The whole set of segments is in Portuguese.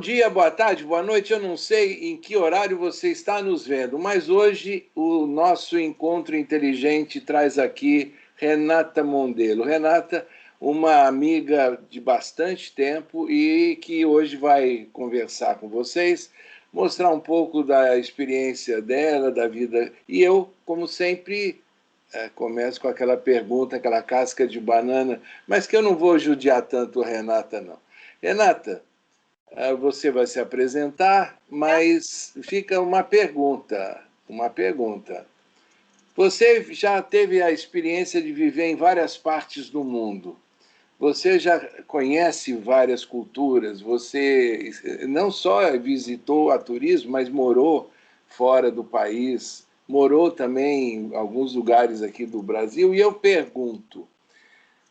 dia, boa tarde, boa noite. Eu não sei em que horário você está nos vendo, mas hoje o nosso encontro inteligente traz aqui Renata Mondelo. Renata, uma amiga de bastante tempo e que hoje vai conversar com vocês, mostrar um pouco da experiência dela, da vida. E eu, como sempre, começo com aquela pergunta, aquela casca de banana, mas que eu não vou judiar tanto a Renata, não. Renata, você vai se apresentar, mas fica uma pergunta, uma pergunta. Você já teve a experiência de viver em várias partes do mundo. Você já conhece várias culturas. Você não só visitou a turismo, mas morou fora do país, morou também em alguns lugares aqui do Brasil. E eu pergunto,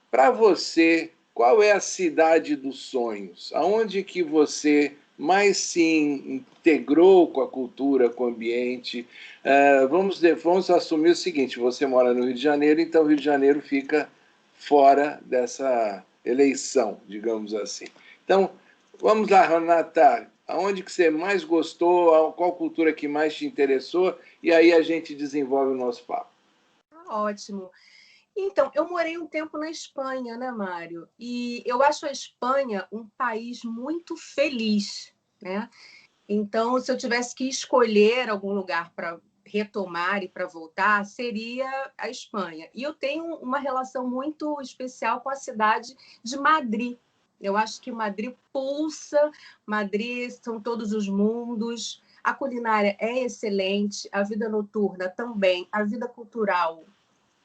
para você, qual é a cidade dos sonhos? Aonde que você mais se integrou com a cultura, com o ambiente? Vamos assumir o seguinte, você mora no Rio de Janeiro, então o Rio de Janeiro fica fora dessa eleição, digamos assim. Então, vamos lá, Renata, aonde que você mais gostou, qual cultura que mais te interessou, e aí a gente desenvolve o nosso papo. Ótimo. Então, eu morei um tempo na Espanha, né, Mário? E eu acho a Espanha um país muito feliz, né? Então, se eu tivesse que escolher algum lugar para retomar e para voltar, seria a Espanha. E eu tenho uma relação muito especial com a cidade de Madrid. Eu acho que Madrid pulsa, Madrid são todos os mundos, a culinária é excelente, a vida noturna também, a vida cultural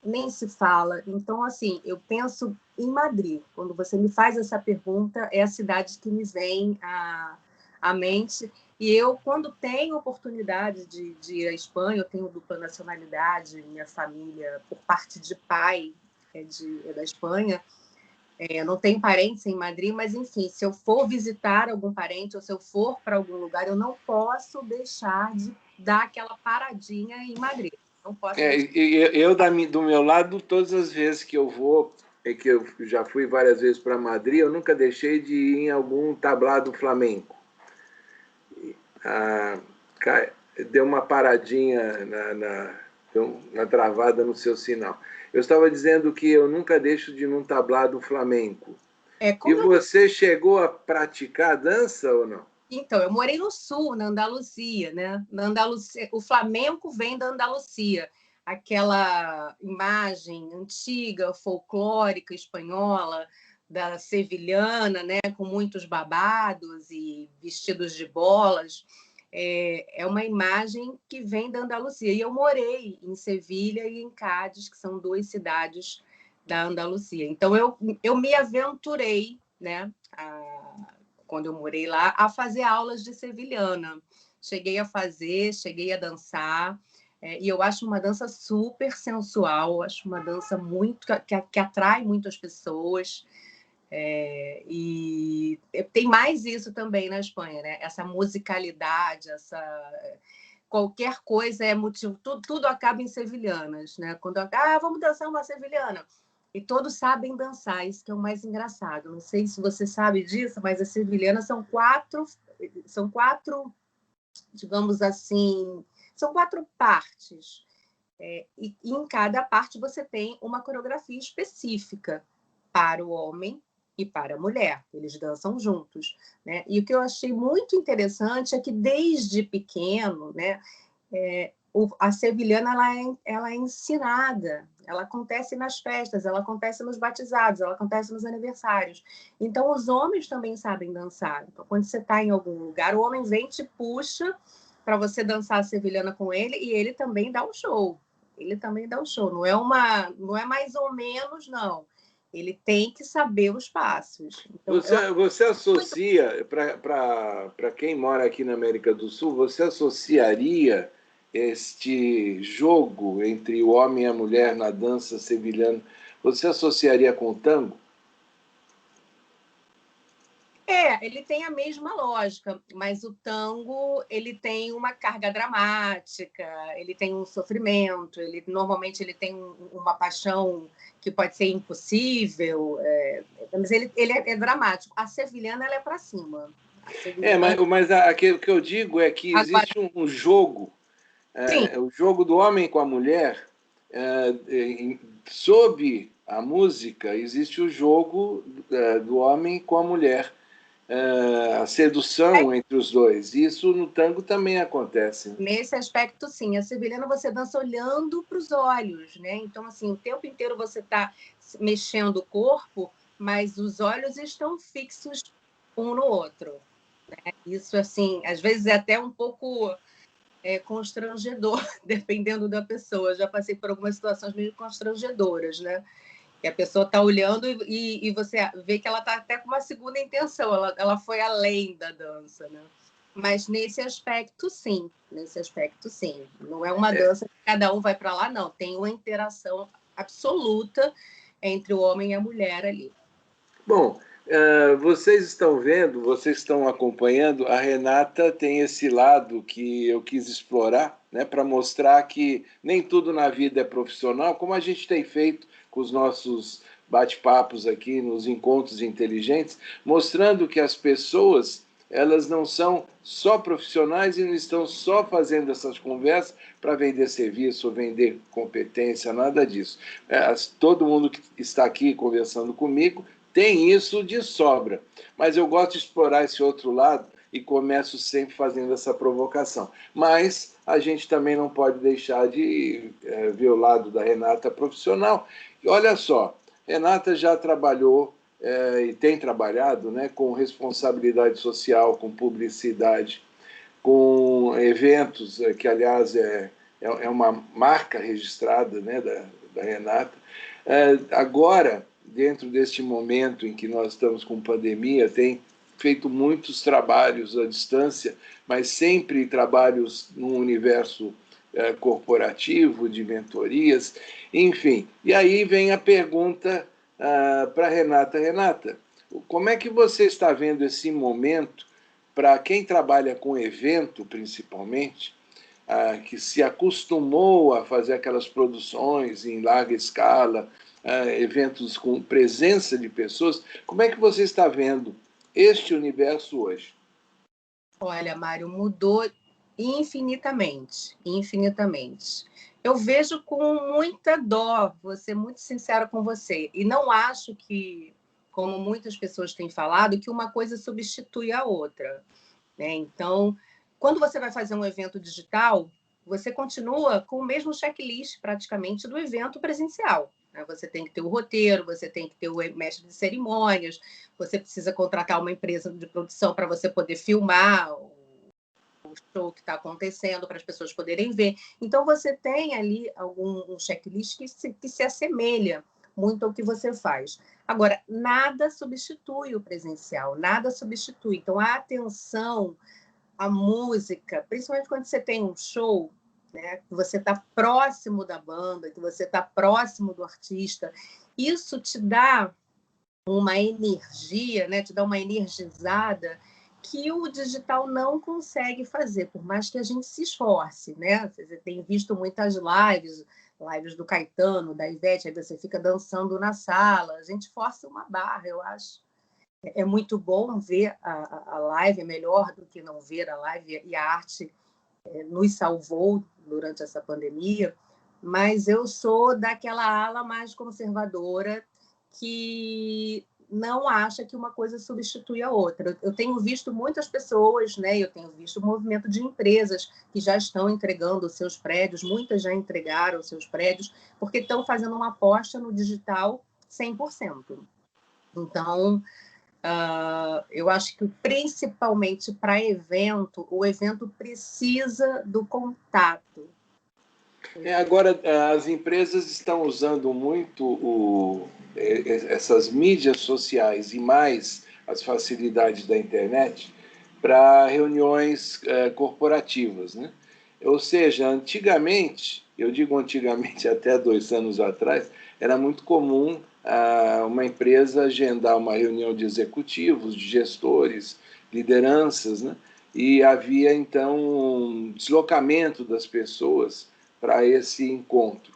nem se fala. Então, assim, eu penso em Madrid. Quando você me faz essa pergunta, é a cidade que me vem à mente. E eu, quando tenho oportunidade de ir à Espanha, eu tenho dupla nacionalidade, minha família, por parte de pai, é da Espanha. Eu não tenho parentes em Madrid, mas, enfim, se eu for visitar algum parente ou se eu for para algum lugar, eu não posso deixar de dar aquela paradinha em Madrid. Não posso Do meu lado, todas as vezes que eu vou, que eu já fui várias vezes para Madrid, eu nunca deixei de ir em algum tablado flamenco. Ah, deu uma paradinha na travada no seu sinal. Eu estava dizendo que eu nunca deixo de ir num tablado flamenco. E você chegou a praticar dança ou não? Então, eu morei no sul, na Andaluzia, né? Na Andaluzia, o flamenco vem da Andaluzia, aquela imagem antiga, folclórica espanhola, da sevilhana, né? Com muitos babados e vestidos de bolas. É uma imagem que vem da Andaluzia. E eu morei em Sevilha e em Cádiz, que são duas cidades da Andaluzia. Então, eu me aventurei, né? Quando eu morei lá, a fazer aulas de sevilhana. Cheguei a dançar, e eu acho uma dança super sensual, acho uma dança muito que atrai muitas pessoas. E tem mais isso também na Espanha, né? Essa musicalidade, qualquer coisa é motivo, tudo acaba em sevilhanas, né? Quando vamos dançar uma sevilhana. E todos sabem dançar, isso que é o mais engraçado. Não sei se você sabe disso, mas as sevilhanas são quatro, digamos assim, são quatro partes. E em cada parte você tem uma coreografia específica para o homem e para a mulher. Eles dançam juntos, né? E o que eu achei muito interessante é que desde pequeno, né, a sevilhana ela é ensinada, ela acontece nas festas, ela acontece nos batizados, ela acontece nos aniversários. Então, os homens também sabem dançar. Então, quando você está em algum lugar, o homem vem, te puxa para você dançar a sevilhana com ele e ele também dá um show. Ele também dá um show. Não é mais ou menos, não. Ele tem que saber os passos. Então, você associa, para quem mora aqui na América do Sul, você associaria este jogo entre o homem e a mulher na dança sevilhana, você associaria com o tango? Ele tem a mesma lógica, mas o tango ele tem uma carga dramática, ele tem um sofrimento, normalmente ele tem uma paixão que pode ser impossível, mas ele é dramático. A sevilhana ela é para cima. Mas aquilo que eu digo é que Agora, existe um jogo, sim, o jogo do homem com a mulher, sob a música, existe o jogo do homem com a mulher, a sedução entre os dois. Isso no tango também acontece. nesse aspecto, sim. A sevilhana você dança olhando para os olhos, né? Então, assim, o tempo inteiro você está mexendo o corpo, mas os olhos estão fixos um no outro. Né? Isso, assim, às vezes é até um pouco constrangedor, dependendo da pessoa. Eu já passei por algumas situações meio constrangedoras, né? E a pessoa está olhando e você vê que ela está até com uma segunda intenção, ela foi além da dança, né? Mas nesse aspecto, sim. Nesse aspecto, sim. Não é uma dança que cada um vai para lá, não. Tem uma interação absoluta entre o homem e a mulher ali. Bom, vocês estão vendo, vocês estão acompanhando, a Renata tem esse lado que eu quis explorar, né, para mostrar que nem tudo na vida é profissional, como a gente tem feito com os nossos bate-papos aqui nos encontros inteligentes, mostrando que as pessoas, elas não são só profissionais e não estão só fazendo essas conversas para vender serviço ou vender competência, nada disso. Todo mundo que está aqui conversando comigo tem isso de sobra, mas eu gosto de explorar esse outro lado e começo sempre fazendo essa provocação. Mas a gente também não pode deixar de ver o lado da Renata profissional. E olha só, Renata já trabalhou e tem trabalhado, né, com responsabilidade social, com publicidade, com eventos, que aliás é uma marca registrada, né, da Renata. Agora, dentro deste momento em que nós estamos com pandemia, tem feito muitos trabalhos à distância, mas sempre trabalhos num universo corporativo, de mentorias, enfim. E aí vem a pergunta para Renata. Renata, como é que você está vendo esse momento para quem trabalha com evento, principalmente, que se acostumou a fazer aquelas produções em larga escala, eventos com presença de pessoas, como é que você está vendo este universo hoje? Olha, Mário, mudou infinitamente, infinitamente. Eu vejo com muita dó, vou ser muito sincera com você, e não acho que, como muitas pessoas têm falado, que uma coisa substitui a outra, né? Então, quando você vai fazer um evento digital, você continua com o mesmo checklist praticamente do evento presencial. Né? Você tem que ter o roteiro, você tem que ter o mestre de cerimônias, você precisa contratar uma empresa de produção para você poder filmar o show que está acontecendo, para as pessoas poderem ver. Então, você tem ali um checklist que se assemelha muito ao que você faz. Agora, nada substitui o presencial, nada substitui. Então, a atenção, a música, principalmente quando você tem um show, né, que você está próximo da banda, que você está próximo do artista, isso te dá uma energia, né, te dá uma energizada que o digital não consegue fazer, por mais que a gente se esforce, né? Você tem visto muitas lives do Caetano, da Ivete, aí você fica dançando na sala, a gente força uma barra, eu acho. É muito bom ver a live, é melhor do que não ver a live, e a arte nos salvou durante essa pandemia, mas eu sou daquela ala mais conservadora que não acha que uma coisa substitui a outra. Eu tenho visto muitas pessoas, né? Eu tenho visto o movimento de empresas que já estão entregando os seus prédios, muitas já entregaram os seus prédios, porque estão fazendo uma aposta no digital 100%. Então, eu acho que principalmente para evento, o evento precisa do contato. Agora, as empresas estão usando muito essas mídias sociais e mais as facilidades da internet para reuniões corporativas, né? Ou seja, antigamente, eu digo antigamente até 2 anos atrás, era muito comum uma empresa agendar uma reunião de executivos, de gestores, lideranças, né? E havia então um deslocamento das pessoas para esse encontro.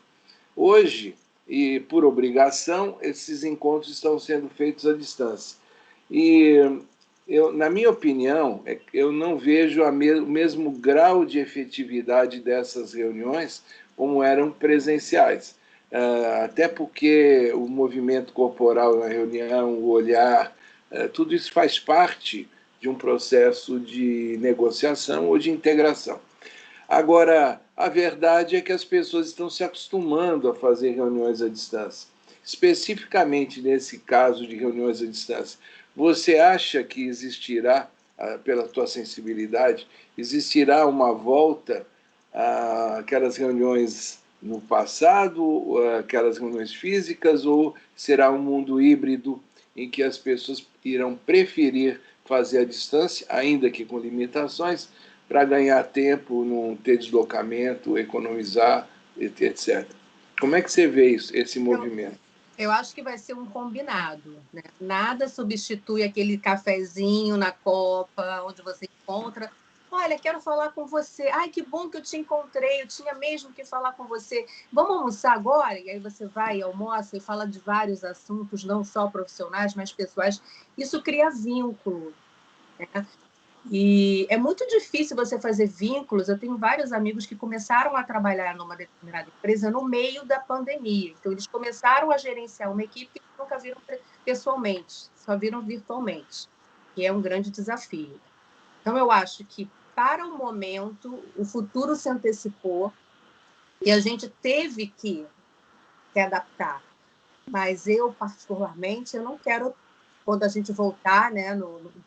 Hoje, e por obrigação, esses encontros estão sendo feitos à distância. E Na minha opinião, eu não vejo o mesmo grau de efetividade dessas reuniões como eram presenciais. Até porque o movimento corporal na reunião, o olhar, tudo isso faz parte de um processo de negociação ou de integração. Agora, a verdade é que as pessoas estão se acostumando a fazer reuniões à distância. Especificamente nesse caso de reuniões à distância, você acha que existirá, pela tua sensibilidade, existirá uma volta àquelas reuniões no passado, aquelas reuniões físicas, ou será um mundo híbrido em que as pessoas irão preferir fazer à distância, ainda que com limitações, para ganhar tempo, não ter deslocamento, economizar, etc. Como é que você vê isso, esse movimento? Eu acho que vai ser um combinado, né? Nada substitui aquele cafezinho na copa, onde você encontra. Olha, quero falar com você. Ai, que bom que eu te encontrei. Eu tinha mesmo que falar com você. Vamos almoçar agora? E aí você vai e almoça e fala de vários assuntos, não só profissionais, mas pessoais. Isso cria vínculo, né? E é muito difícil você fazer vínculos. Eu tenho vários amigos que começaram a trabalhar numa determinada empresa no meio da pandemia. Então, eles começaram a gerenciar uma equipe que nunca viram pessoalmente, só viram virtualmente, que é um grande desafio. Então, eu acho que, para o momento, o futuro se antecipou e a gente teve que se adaptar. Mas eu, particularmente, eu não quero, quando a gente voltar, né,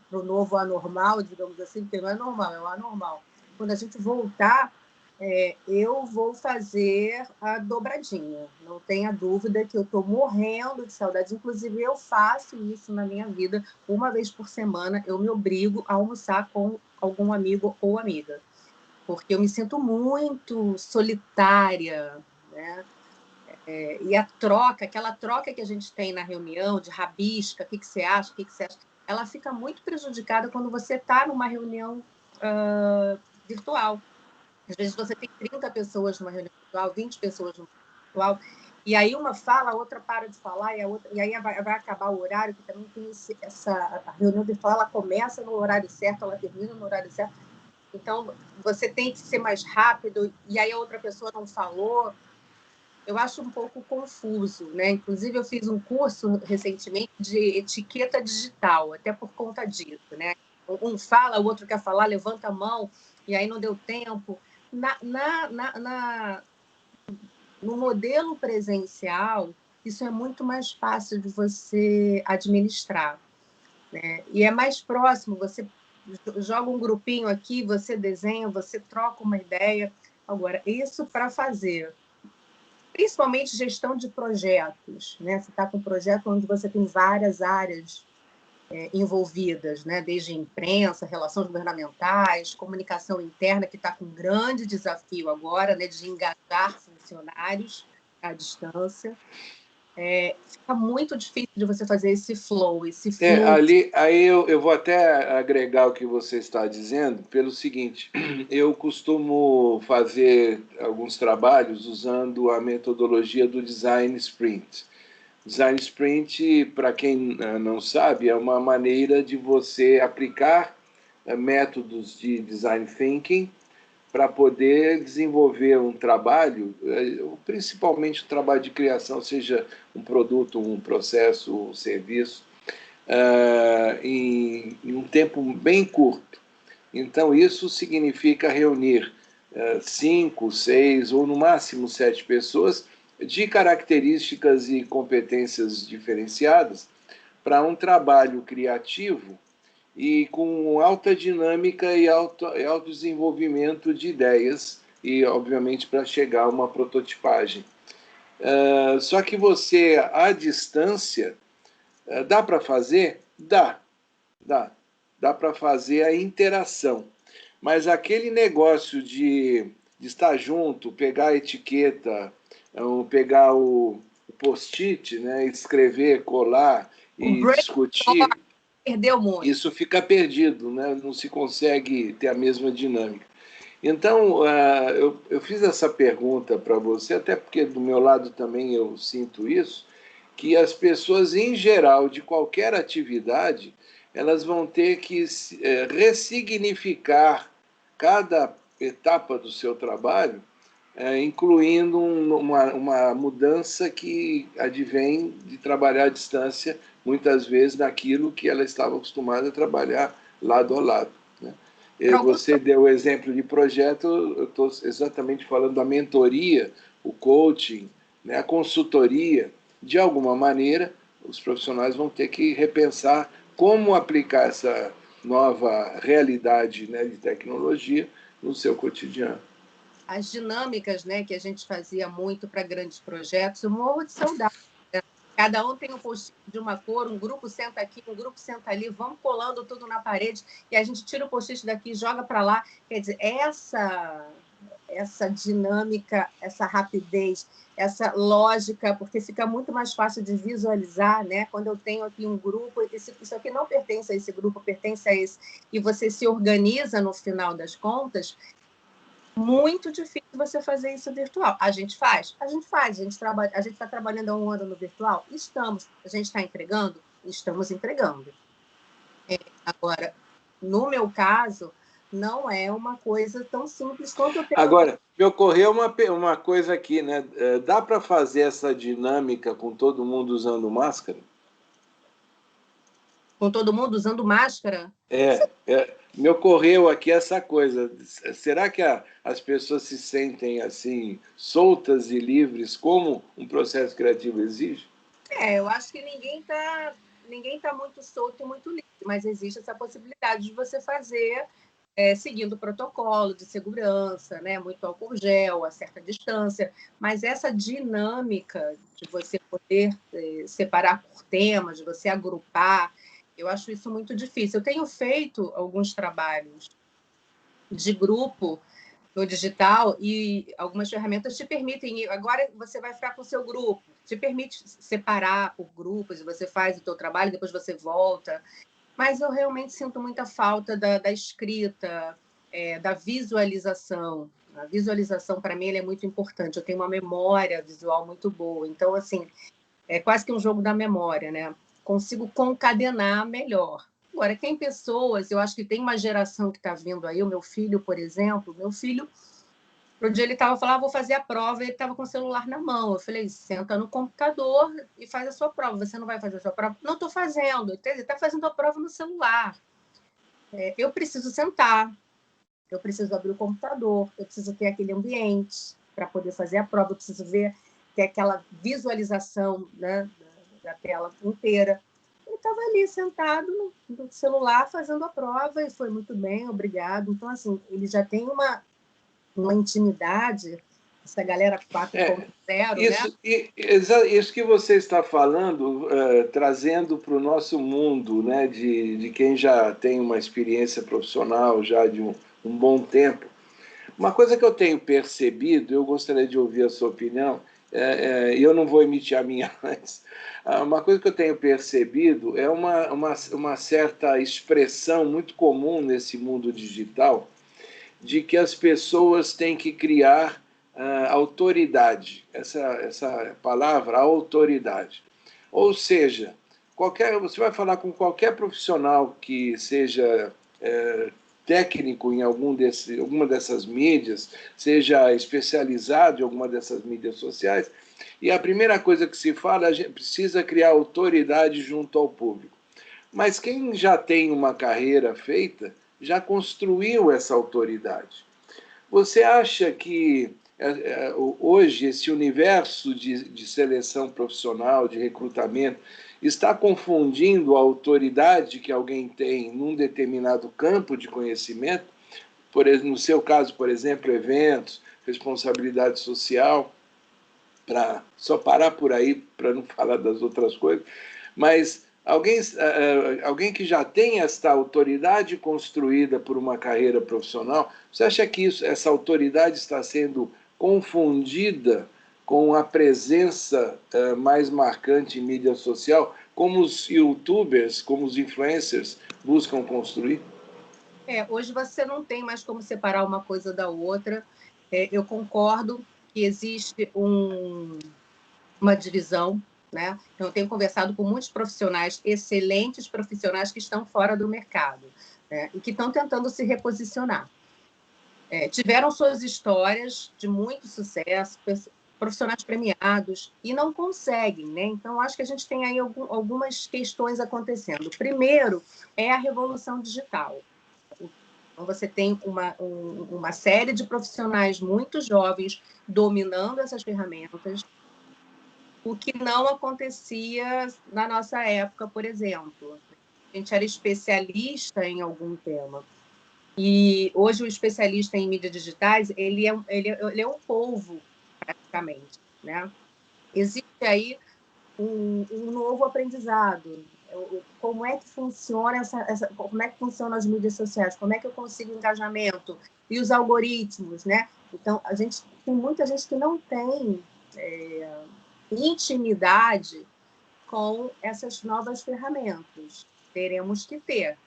para o novo anormal, digamos assim, porque não é normal, é o anormal. Quando a gente voltar, eu vou fazer a dobradinha. Não tenha dúvida que eu estou morrendo de saudade. Inclusive, eu faço isso na minha vida. Uma vez por semana, eu me obrigo a almoçar com algum amigo ou amiga, porque eu me sinto muito solitária, né? E a troca, aquela troca que a gente tem na reunião de rabisca, o que você acha, o que você acha, ela fica muito prejudicada quando você está numa reunião virtual. Às vezes você tem 30 pessoas numa reunião virtual, 20 pessoas numa reunião virtual, e aí uma fala, a outra para de falar, e aí vai acabar o horário, que também tem a reunião virtual, ela começa no horário certo, ela termina no horário certo. Então, você tem que ser mais rápido, e aí a outra pessoa não falou. Eu acho um pouco confuso, né? Inclusive, eu fiz um curso recentemente de etiqueta digital, até por conta disso, né? Um fala, o outro quer falar, levanta a mão, e aí não deu tempo. No modelo presencial, isso é muito mais fácil de você administrar, né? E é mais próximo, você joga um grupinho aqui, você desenha, você troca uma ideia. Agora, isso para fazer principalmente gestão de projetos, né? Você está com um projeto onde você tem várias áreas envolvidas, né? Desde imprensa, relações governamentais, comunicação interna, que está com um grande desafio agora, né? De engajar funcionários à distância. Fica muito difícil de você fazer esse flow, esse fluxo. Aí eu vou até agregar o que você está dizendo, pelo seguinte: eu costumo fazer alguns trabalhos usando a metodologia do Design Sprint. Design Sprint, para quem não sabe, é uma maneira de você aplicar métodos de design thinking para poder desenvolver um trabalho, principalmente o trabalho de criação, seja um produto, um processo, um serviço, em um tempo bem curto. Então, isso significa reunir 5, 6 ou no máximo 7 pessoas de características e competências diferenciadas para um trabalho criativo e com alta dinâmica e alto desenvolvimento de ideias e, obviamente, para chegar a uma prototipagem. Só que você, à distância, dá para fazer? Dá. Dá para fazer a interação. Mas aquele negócio de estar junto, pegar a etiqueta, pegar o post-it, né, escrever, colar e discutir, Perdeu muito. isso fica perdido, né? Não se consegue ter a mesma dinâmica. Então, eu fiz essa pergunta para você, até porque do meu lado também eu sinto isso, que as pessoas, em geral, de qualquer atividade, elas vão ter que ressignificar cada etapa do seu trabalho, incluindo uma mudança que advém de trabalhar à distância, muitas vezes naquilo que ela estava acostumada a trabalhar lado a lado, né? Você deu o exemplo de projeto, eu estou exatamente falando da mentoria, o coaching, né, a consultoria. De alguma maneira, os profissionais vão ter que repensar como aplicar essa nova realidade, né, de tecnologia no seu cotidiano. As dinâmicas, né, que a gente fazia muito para grandes projetos, eu morro de saudade. Cada um tem um post de uma cor, um grupo senta aqui, um grupo senta ali, vamos colando tudo na parede e a gente tira o post-it daqui e joga para lá. Quer dizer, essa dinâmica, essa rapidez, essa lógica, porque fica muito mais fácil de visualizar, né? Quando eu tenho aqui um grupo, isso aqui não pertence a esse grupo, pertence a esse, e você se organiza no final das contas, muito difícil você fazer isso virtual. A gente faz? A gente faz. A gente está trabalhando há um ano no virtual? Estamos. A gente está entregando? Estamos entregando. Agora, no meu caso, não é uma coisa tão simples quanto eu tenho. Agora, me ocorreu uma coisa aqui, né? Dá para fazer essa dinâmica com todo mundo usando máscara? Com todo mundo usando máscara? Me ocorreu aqui essa coisa. Será que as pessoas se sentem assim, soltas e livres, como um processo criativo exige? Eu acho que ninguém tá muito solto e muito livre, mas existe essa possibilidade de você fazer seguindo o protocolo de segurança, né? Muito álcool gel, a certa distância, mas essa dinâmica de você poder separar por temas, de você agrupar, eu acho isso muito difícil. Eu tenho feito alguns trabalhos de grupo no digital e algumas ferramentas te permitem, agora você vai ficar com o seu grupo, te permite separar por grupos, e você faz o seu trabalho, depois você volta. Mas eu realmente sinto muita falta da escrita, da visualização. A visualização, para mim, é muito importante. Eu tenho uma memória visual muito boa. Então, assim, é quase que um jogo da memória, né? Consigo concadenar melhor. Agora, tem pessoas, eu acho que tem uma geração que está vindo aí, o meu filho, por exemplo, outro dia ele estava falando, vou fazer a prova, e ele estava com o celular na mão. Eu falei, senta no computador e faz a sua prova. Você não vai fazer a sua prova? Não estou fazendo. Ele está fazendo a prova no celular. Eu preciso sentar, eu preciso abrir o computador, eu preciso ter aquele ambiente para poder fazer a prova, eu preciso ter aquela visualização, né, da tela inteira. Ele estava ali sentado no celular fazendo a prova e foi muito bem, obrigado. Então, assim, ele já tem uma intimidade, essa galera 4.0, né? Isso que você está falando, trazendo para o nosso mundo, né, de quem já tem uma experiência profissional já de um bom tempo. Uma coisa que eu tenho percebido, eu gostaria de ouvir a sua opinião, e eu não vou emitir a minha, mas uma coisa que eu tenho percebido é uma certa expressão muito comum nesse mundo digital, de que as pessoas têm que criar autoridade, essa palavra, autoridade. Ou seja, você vai falar com qualquer profissional que seja técnico em alguma dessas mídias, seja especializado em alguma dessas mídias sociais, e a primeira coisa que se fala, a gente precisa criar autoridade junto ao público. Mas quem já tem uma carreira feita, já construiu essa autoridade. Você acha que hoje esse universo de seleção profissional, de recrutamento, está confundindo a autoridade que alguém tem num determinado campo de conhecimento? No seu caso, por exemplo, eventos, responsabilidade social, para só parar por aí, para não falar das outras coisas, mas alguém que já tem esta autoridade construída por uma carreira profissional, você acha que essa autoridade está sendo confundida com a presença mais marcante em mídia social, como os youtubers, como os influencers buscam construir? Hoje você não tem mais como separar uma coisa da outra. Eu concordo que existe uma divisão, né? Eu tenho conversado com muitos profissionais, excelentes profissionais que estão fora do mercado, né? E que estão tentando se reposicionar. Tiveram suas histórias de muito sucesso, profissionais premiados, e não conseguem, né? Então, acho que a gente tem aí algumas questões acontecendo. Primeiro, é a revolução digital. Então, você tem uma série de profissionais muito jovens dominando essas ferramentas, o que não acontecia na nossa época, por exemplo. A gente era especialista em algum tema. E hoje o especialista em mídias digitais, ele é um polvo, praticamente, né? Existe aí um novo aprendizado. Como é que funciona como é que funcionam as mídias sociais? Como é que eu consigo engajamento? E os algoritmos, né? Então, tem muita gente que não tem intimidade com essas novas ferramentas. Teremos que ter.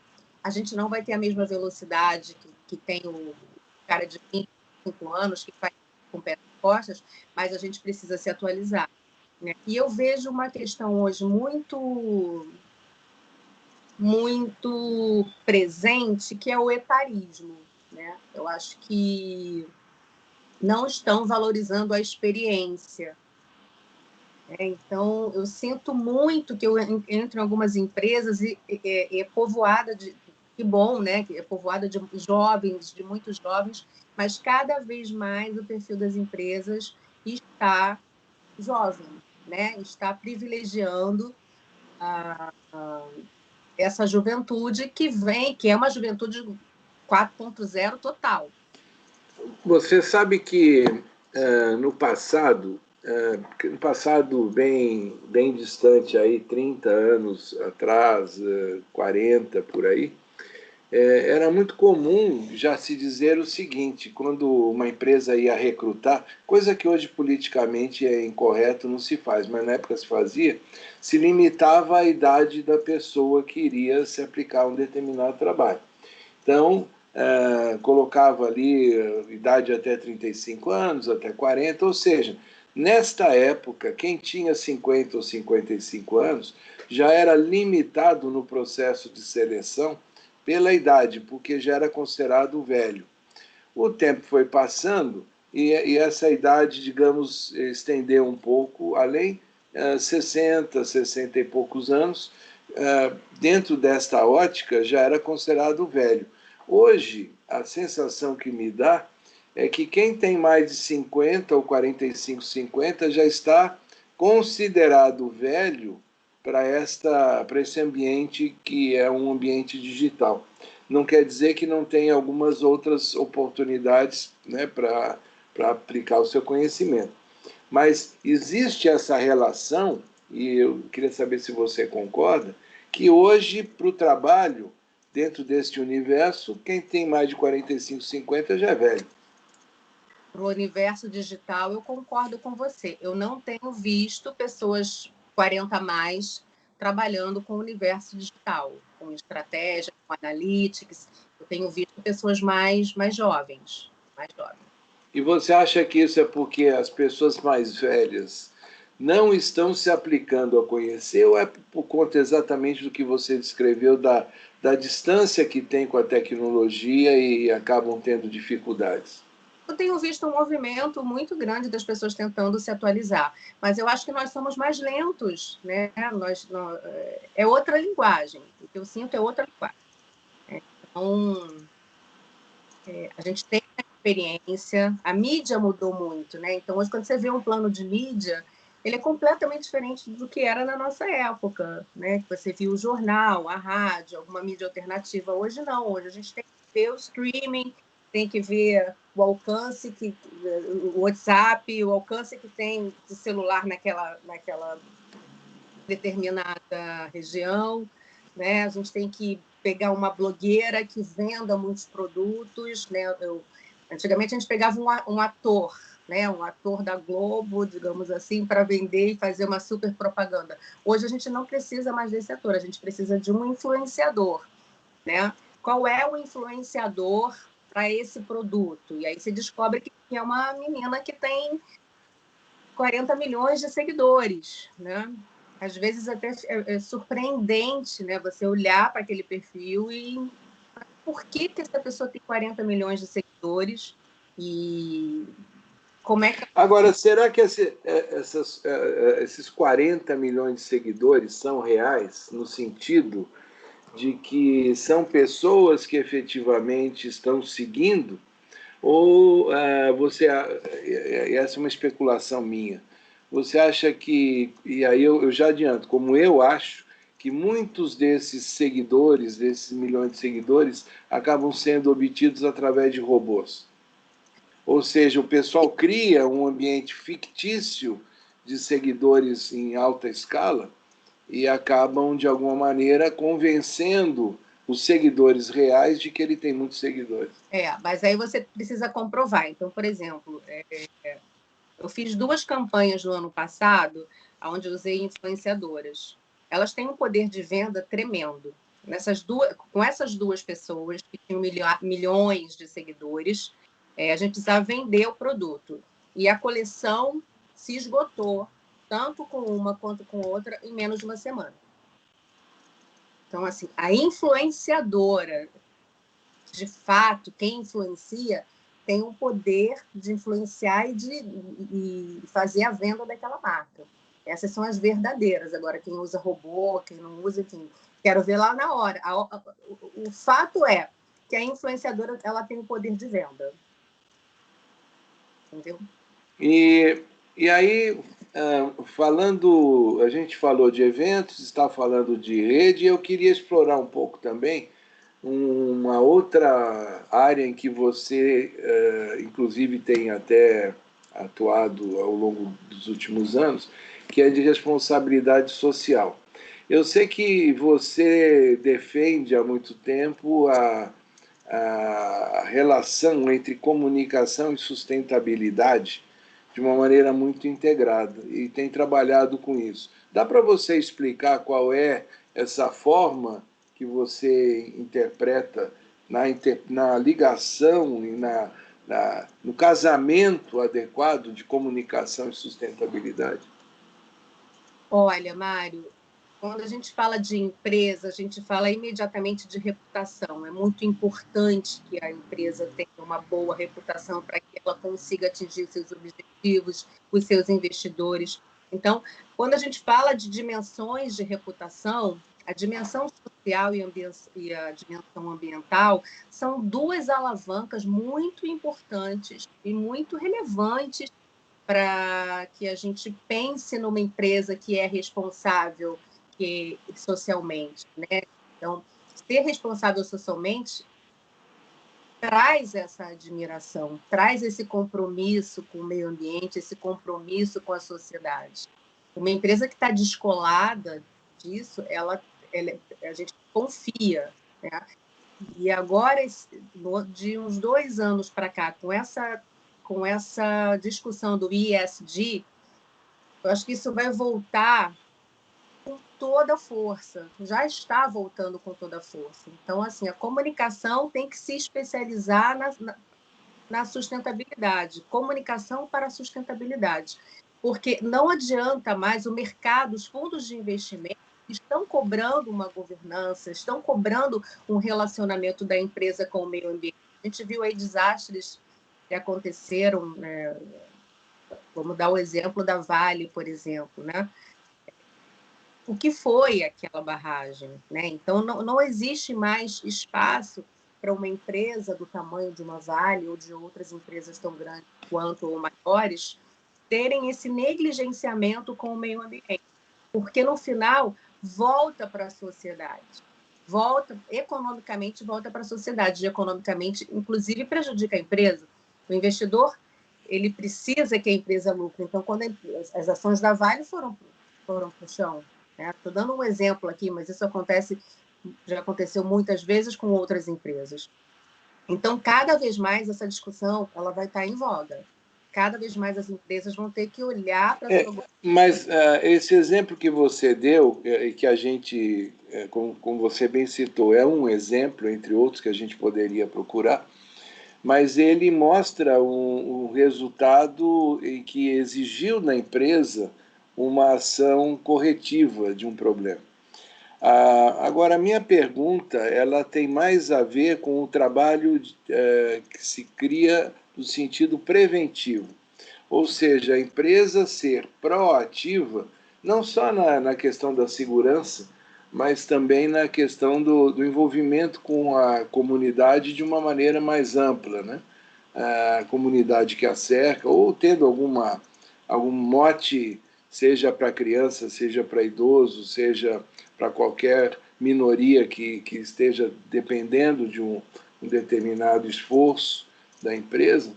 A gente não vai ter a mesma velocidade que tem o cara de 25 anos que faz com pernas costas, mas a gente precisa se atualizar, né? E eu vejo uma questão hoje muito presente, que é o etarismo, né? Eu acho que não estão valorizando a experiência. Então, eu sinto muito que eu entro em algumas empresas e é povoada de... Que bom, né? É povoada de jovens, de muitos jovens, mas cada vez mais o perfil das empresas está jovem, né? Está privilegiando essa juventude que é uma juventude 4.0 total. Você sabe que no passado bem distante, aí, 30 anos atrás, 40 por aí, era muito comum já se dizer o seguinte, quando uma empresa ia recrutar, coisa que hoje politicamente é incorreto, não se faz, mas na época se fazia, se limitava a idade da pessoa que iria se aplicar a um determinado trabalho. Então, colocava ali idade até 35 anos, até 40, ou seja, nesta época, quem tinha 50 ou 55 anos já era limitado no processo de seleção pela idade, porque já era considerado velho. O tempo foi passando e essa idade, digamos, estendeu um pouco, além 60, 60 e poucos anos, dentro desta ótica já era considerado velho. Hoje, a sensação que me dá é que quem tem mais de 50 ou 45, 50 já está considerado velho para esse ambiente que é um ambiente digital. Não quer dizer que não tenha algumas outras oportunidades, né, para aplicar o seu conhecimento. Mas existe essa relação, e eu queria saber se você concorda, que hoje, para o trabalho, dentro deste universo, quem tem mais de 45, 50 já é velho. Para o universo digital, eu concordo com você. Eu não tenho visto pessoas 40 a mais trabalhando com o universo digital, com estratégia, com analytics. Eu tenho visto pessoas mais jovens, mais jovens. E você acha que isso é porque as pessoas mais velhas não estão se aplicando a conhecer, ou é por conta exatamente do que você descreveu, da distância que tem com a tecnologia e acabam tendo dificuldades? Eu tenho visto um movimento muito grande das pessoas tentando se atualizar, mas eu acho que nós somos mais lentos, né? É outra linguagem. O que eu sinto é outra linguagem. Então, a gente tem experiência, a mídia mudou muito, né? Então, hoje, quando você vê um plano de mídia, ele é completamente diferente do que era na nossa época, né? Que você via o jornal, a rádio, alguma mídia alternativa. Hoje não, hoje a gente tem que ver o streaming, tem que ver o alcance o WhatsApp, o alcance que tem de celular naquela determinada região, né? A gente tem que pegar uma blogueira que venda muitos produtos, né? Antigamente a gente pegava um ator, né? Um ator da Globo, digamos assim, para vender e fazer uma super propaganda. Hoje a gente não precisa mais desse ator, a gente precisa de um influenciador, né? Qual é o influenciador para esse produto? E aí você descobre que é uma menina que tem 40 milhões de seguidores, né? Às vezes até é surpreendente, né? Você olhar para aquele perfil e por que essa pessoa tem 40 milhões de seguidores e como é que... Agora, será que esses 40 milhões de seguidores são reais, no sentido de que são pessoas que efetivamente estão seguindo? Ou essa é uma especulação minha, você acha que, e aí eu já adianto, como eu acho, que muitos desses seguidores, desses milhões de seguidores, acabam sendo obtidos através de robôs? Ou seja, o pessoal cria um ambiente fictício de seguidores em alta escala e acabam, de alguma maneira, convencendo os seguidores reais de que ele tem muitos seguidores. Mas aí você precisa comprovar. Então, por exemplo, eu fiz 2 campanhas no ano passado, onde eu usei influenciadoras. Elas têm um poder de venda tremendo. Com essas 2 pessoas que tinham milhões de seguidores, a gente precisava vender o produto. E a coleção se esgotou, tanto com uma quanto com outra, em menos de uma semana. Então, assim, a influenciadora, de fato, quem influencia, tem o poder de influenciar e fazer a venda daquela marca. Essas são as verdadeiras. Agora, quem usa robô, quem não usa, enfim, quero ver lá na hora. O fato é que a influenciadora ela tem o poder de venda. Entendeu? E aí, a gente falou de eventos, está falando de rede, e eu queria explorar um pouco também uma outra área em que você, inclusive, tem até atuado ao longo dos últimos anos, que é de responsabilidade social. Eu sei que você defende há muito tempo a relação entre comunicação e sustentabilidade de uma maneira muito integrada e tem trabalhado com isso. Dá para você explicar qual é essa forma que você interpreta na ligação e no casamento adequado de comunicação e sustentabilidade? Olha, Mário, quando a gente fala de empresa, a gente fala imediatamente de reputação. É muito importante que a empresa tenha uma boa reputação para que ela consiga atingir seus objetivos, os seus investidores. Então, quando a gente fala de dimensões de reputação, a dimensão social e a dimensão ambiental são 2 alavancas muito importantes e muito relevantes para que a gente pense numa empresa que é responsável socialmente, né? Então, ser responsável socialmente traz essa admiração, traz esse compromisso com o meio ambiente, esse compromisso com a sociedade. Uma empresa que está descolada disso, a gente confia, né? E agora, de uns 2 anos para cá, com essa discussão do ESG, eu acho que isso vai voltar com toda a força, já está voltando com toda a força. Então, assim, a comunicação tem que se especializar na sustentabilidade, comunicação para a sustentabilidade, porque não adianta mais o mercado, os fundos de investimento estão cobrando uma governança, estão cobrando um relacionamento da empresa com o meio ambiente. A gente viu aí desastres que aconteceram, né? Vamos dar o exemplo da Vale, por exemplo, né? O que foi aquela barragem, né? Então, não existe mais espaço para uma empresa do tamanho de uma Vale ou de outras empresas tão grandes quanto ou maiores terem esse negligenciamento com o meio ambiente, porque no final volta para a sociedade, economicamente volta para a sociedade, economicamente, inclusive prejudica a empresa. O investidor ele precisa que a empresa lucre. Então, quando as ações da Vale foram para o chão, estou dando um exemplo aqui, mas isso já aconteceu muitas vezes com outras empresas. Então, cada vez mais essa discussão ela vai estar em voga. Cada vez mais as empresas vão ter que olhar para a sua... Mas esse exemplo que você deu, e que a gente, como você bem citou, é um exemplo, entre outros, que a gente poderia procurar, mas ele mostra um resultado que exigiu na empresa uma ação corretiva de um problema. Agora, a minha pergunta ela tem mais a ver com o trabalho que se cria no sentido preventivo, ou seja, a empresa ser proativa, não só na questão da segurança, mas também na questão do envolvimento com a comunidade de uma maneira mais ampla, né? A comunidade que a cerca, ou tendo algum mote, seja para criança, seja para idoso, seja para qualquer minoria que esteja dependendo de um determinado esforço da empresa,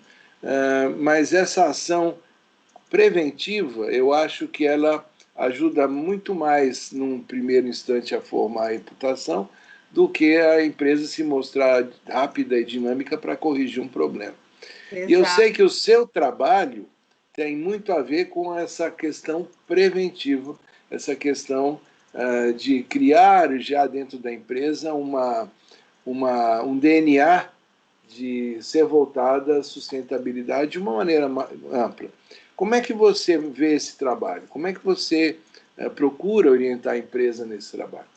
mas essa ação preventiva, eu acho que ela ajuda muito mais, num primeiro instante, a formar a reputação, do que a empresa se mostrar rápida e dinâmica para corrigir um problema. Exato. E eu sei que o seu trabalho tem muito a ver com essa questão preventiva, essa questão de criar já dentro da empresa um DNA de ser voltada à sustentabilidade de uma maneira ampla. Como é que você vê esse trabalho? Como é que você procura orientar a empresa nesse trabalho?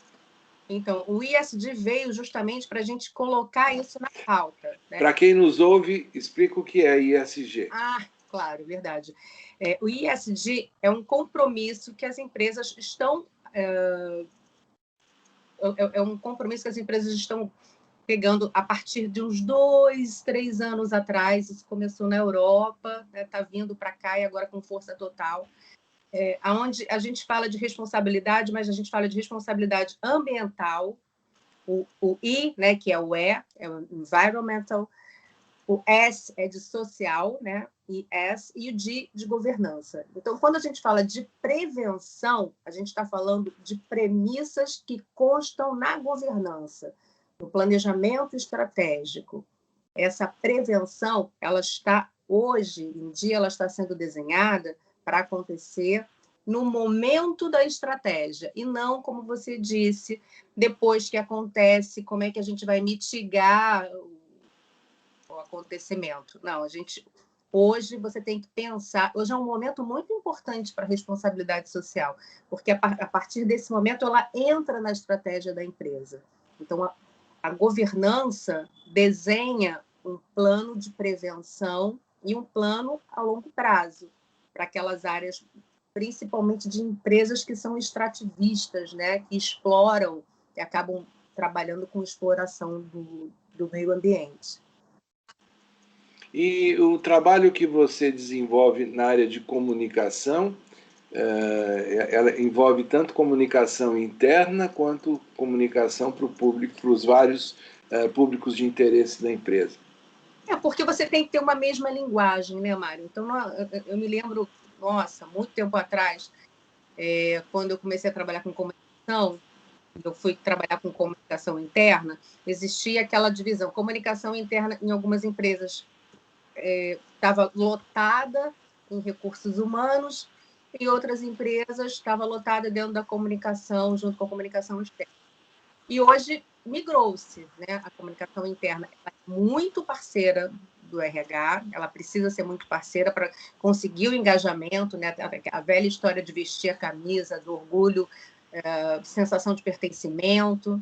Então, o ISD veio justamente para a gente colocar isso na pauta. Né? Para quem nos ouve, explica o que é ISG. Claro, verdade. O ISD é um compromisso que as empresas estão... É um compromisso que as empresas estão pegando a partir de uns 2, 3 anos atrás. Isso começou na Europa, está vindo para cá e agora com força total. Onde a gente fala de responsabilidade, mas a gente fala de responsabilidade ambiental, o I, né, que é o E, é o environmental, o S é de social, né, ES, e o G de governança. Então, quando a gente fala de prevenção, a gente está falando de premissas que constam na governança, no planejamento estratégico. Essa prevenção, ela está, hoje em dia, ela está sendo desenhada para acontecer no momento da estratégia, e não, como você disse, depois que acontece, como é que a gente vai mitigar o acontecimento. Não, hoje você tem que pensar, hoje é um momento muito importante para a responsabilidade social, porque a partir desse momento ela entra na estratégia da empresa. Então, a governança desenha um plano de prevenção e um plano a longo prazo para aquelas áreas, principalmente de empresas que são extrativistas, né, que exploram e acabam trabalhando com exploração do meio ambiente. E o trabalho que você desenvolve na área de comunicação, ela envolve tanto comunicação interna quanto comunicação para o público, para os vários públicos de interesse da empresa. Porque você tem que ter uma mesma linguagem, né, Mário? Então, eu me lembro, nossa, muito tempo atrás, quando eu comecei a trabalhar com comunicação, eu fui trabalhar com comunicação interna, existia aquela divisão, comunicação interna em algumas empresas estava lotada em recursos humanos e outras empresas estava lotada dentro da comunicação, junto com a comunicação externa. E hoje migrou-se, né? A comunicação interna é muito parceira do RH, ela precisa ser muito parceira para conseguir o engajamento, né? A velha história de vestir a camisa, do orgulho, sensação de pertencimento,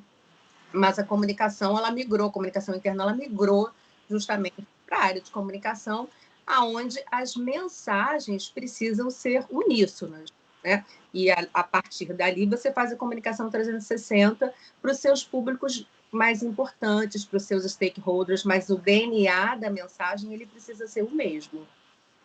mas a comunicação, ela migrou, a comunicação interna, ela migrou justamente para a área de comunicação, aonde as mensagens precisam ser uníssonas, né? E a partir dali você faz a comunicação 360 para os seus públicos mais importantes, para os seus stakeholders, mas o DNA da mensagem ele precisa ser o mesmo,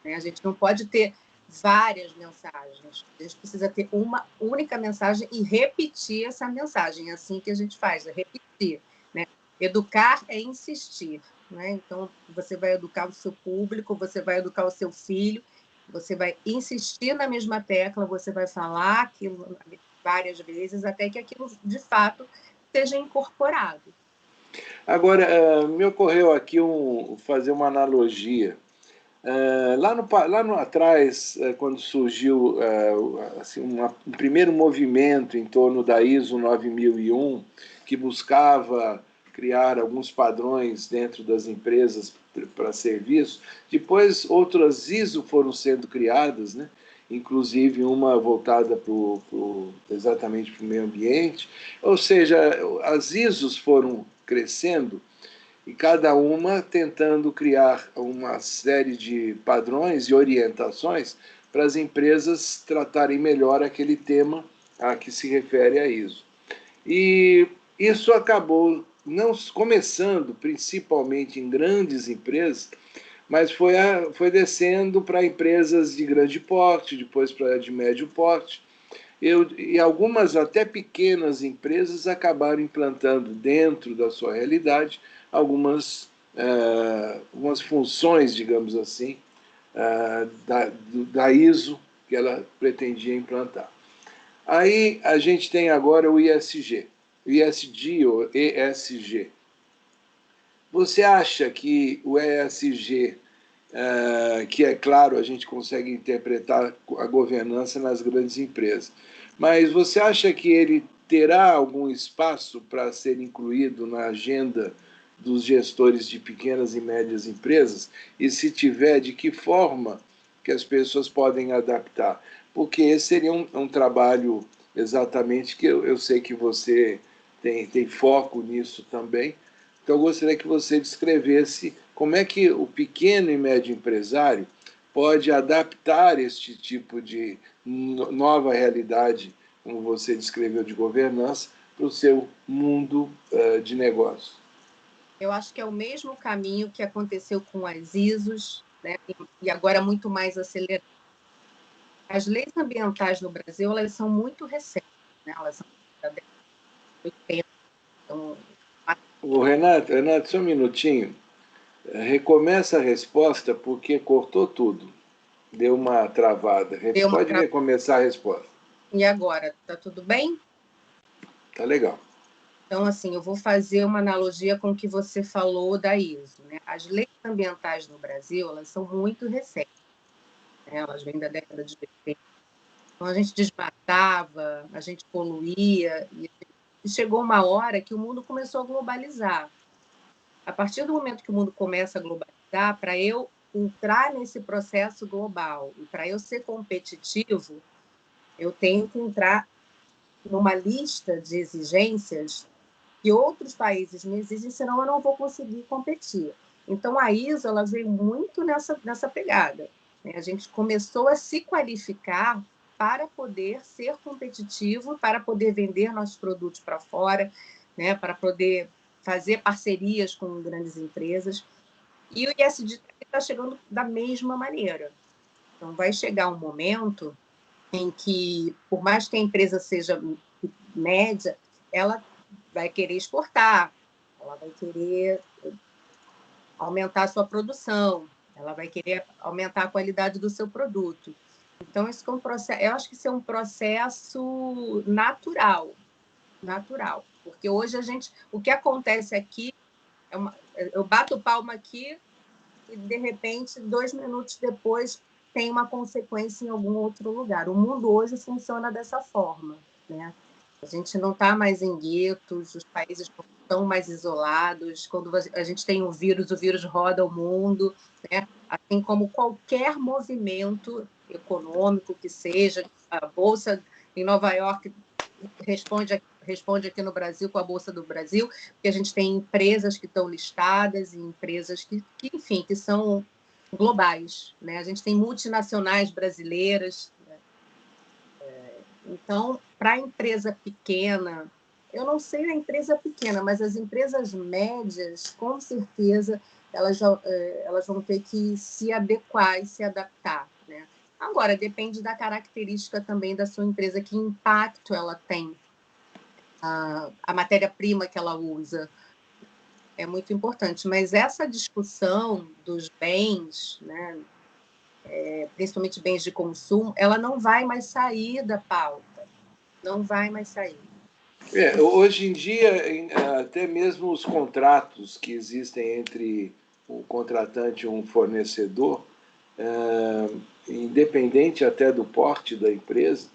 né? A gente não pode ter várias mensagens, a gente precisa ter uma única mensagem e repetir essa mensagem, é assim que a gente faz, é repetir, né? Educar é insistir, né? Então, você vai educar o seu público, você vai educar o seu filho, você vai insistir na mesma tecla, você vai falar aquilo várias vezes, até que aquilo, de fato, seja incorporado. Agora, me ocorreu aqui fazer uma analogia. Lá no atrás, quando surgiu assim, um primeiro movimento em torno da ISO 9001, que buscava criar alguns padrões dentro das empresas para serviço, depois outras ISO foram sendo criadas, né? inclusive uma voltada exatamente para o meio ambiente. Ou seja, as ISOs foram crescendo e cada uma tentando criar uma série de padrões e orientações para as empresas tratarem melhor aquele tema a que se refere a ISO. E isso acabou não começando principalmente em grandes empresas, mas foi descendo para empresas de grande porte, depois para de médio porte, e algumas até pequenas empresas acabaram implantando dentro da sua realidade algumas funções, digamos assim, da ISO que ela pretendia implantar. Aí a gente tem agora o ISG, ou ESG. Você acha que o ESG, que é claro, a gente consegue interpretar a governança nas grandes empresas, mas você acha que ele terá algum espaço para ser incluído na agenda dos gestores de pequenas e médias empresas? E se tiver, de que forma que as pessoas podem adaptar? Porque esse seria um trabalho exatamente que eu sei que você tem foco nisso também. Então, eu gostaria que você descrevesse como é que o pequeno e médio empresário pode adaptar este tipo de nova realidade, como você descreveu, de governança, para o seu mundo de negócio. Eu acho que é o mesmo caminho que aconteceu com as ISOs, né? E agora muito mais acelerado. As leis ambientais no Brasil, elas são muito recentes, né? Elas são da década de 80. Então, Renato, só um minutinho. Recomeça a resposta porque cortou tudo. Deu uma travada. Pode recomeçar a resposta. E agora, tá tudo bem? Tá legal. Então, assim, eu vou fazer uma analogia com o que você falou da ISO, né? As leis ambientais no Brasil, elas são muito recentes, né? Elas vêm da década de 80. Então, a gente desmatava, a gente poluía, e chegou uma hora que o mundo começou a globalizar. A partir do momento que o mundo começa a globalizar, para eu entrar nesse processo global e para eu ser competitivo, eu tenho que entrar numa lista de exigências que outros países me exigem, senão eu não vou conseguir competir. Então, a ISO ela veio muito nessa pegada, né? A gente começou a se qualificar para poder ser competitivo, para poder vender nossos produtos para fora, né? Para poder fazer parcerias com grandes empresas. E o ISD está chegando da mesma maneira. Então, vai chegar um momento em que, por mais que a empresa seja média, ela vai querer exportar, ela vai querer aumentar a sua produção, ela vai querer aumentar a qualidade do seu produto. Então, isso é um processo, eu acho que isso é um processo natural, porque hoje o que acontece aqui, eu bato palma aqui e, de repente, 2 minutos depois, tem uma consequência em algum outro lugar. O mundo hoje funciona dessa forma, né? A gente não está mais em guetos, os países não estão mais isolados. Quando a gente tem o vírus roda o mundo, né? Assim como qualquer movimento econômico que seja, a Bolsa em Nova York responde aqui no Brasil com a Bolsa do Brasil, porque a gente tem empresas que estão listadas e empresas enfim, que são globais, né? A gente tem multinacionais brasileiras, né? Então, para a empresa pequena, eu não sei a empresa pequena, mas as empresas médias, com certeza, elas vão ter que se adequar e se adaptar, né? Agora, depende da característica também da sua empresa, que impacto ela tem, a matéria-prima que ela usa. É muito importante, mas essa discussão dos bens, né, principalmente bens de consumo, ela não vai mais sair da pauta, não vai mais sair. Hoje em dia, até mesmo os contratos que existem entre um contratante e um fornecedor, independente até do porte da empresa,